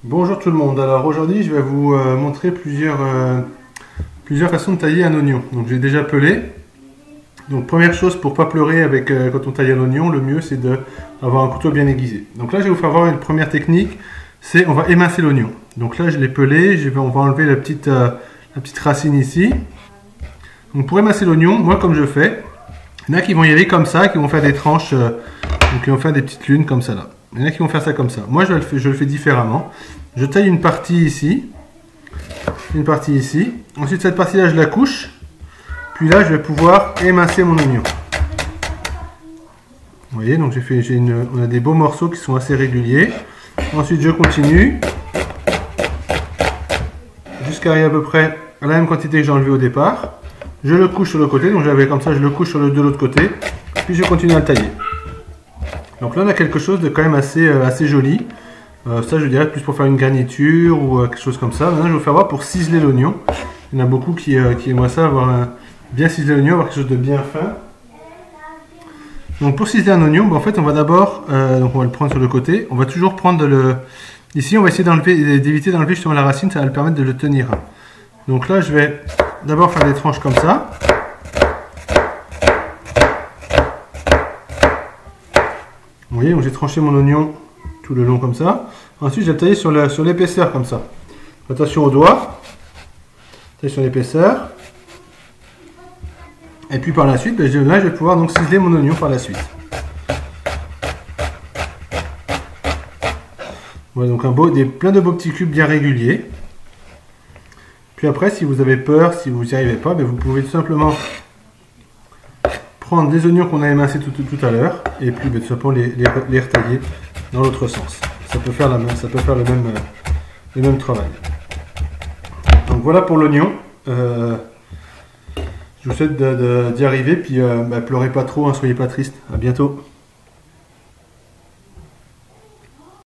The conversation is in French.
Bonjour tout le monde, alors aujourd'hui je vais vous montrer plusieurs façons de tailler un oignon. Donc j'ai déjà pelé. Donc première chose, pour pas pleurer quand on taille un oignon, le mieux c'est d'avoir un couteau bien aiguisé. Donc là je vais vous faire voir une première technique, c'est on va émincer l'oignon. Donc là je l'ai pelé, on va enlever la petite racine ici. Donc pour émincer l'oignon, moi comme je fais, il y en a qui vont y aller comme ça, qui vont faire des tranches, donc qui vont faire des petites lunes comme ça là. Il y en a qui vont faire ça comme ça. Moi, je le fais différemment. Je taille une partie ici. Une partie ici. Ensuite, cette partie-là, je la couche. Puis là, je vais pouvoir émincer mon oignon. Vous voyez, donc on a des beaux morceaux qui sont assez réguliers. Ensuite, je continue. Jusqu'à arriver à peu près à la même quantité que j'ai enlevé au départ. Je le couche sur le côté. Donc, j'avais comme ça, je le couche de l'autre côté. Puis, je continue à le tailler. Donc là on a quelque chose de quand même assez joli. Ça je dirais plus pour faire une garniture ou quelque chose comme ça. Maintenant je vais vous faire voir pour ciseler l'oignon. Il y en a beaucoup qui aimeraient ça, bien ciseler l'oignon, avoir quelque chose de bien fin. Donc pour ciseler un oignon, en fait on va d'abord, donc on va le prendre sur le côté. On va toujours prendre ici on va essayer d'éviter d'enlever justement la racine, ça va le permettre de le tenir. Donc là je vais d'abord faire des tranches comme ça. Vous voyez, donc j'ai tranché mon oignon tout le long comme ça. Ensuite, je vais le tailler sur l'épaisseur comme ça. Attention aux doigts. Tailler sur l'épaisseur. Et puis par la suite, là, je vais pouvoir donc ciseler mon oignon par la suite. Voilà, donc plein de beaux petits cubes bien réguliers. Puis après, si vous avez peur, si vous n'y arrivez pas, vous pouvez tout simplement prendre des oignons qu'on a émincés tout à l'heure et puis tout simplement les retailler dans l'autre sens. Ça peut faire le même travail. Donc voilà pour l'oignon. Je vous souhaite d'y arriver, puis pleurez pas trop, hein, soyez pas triste. À bientôt.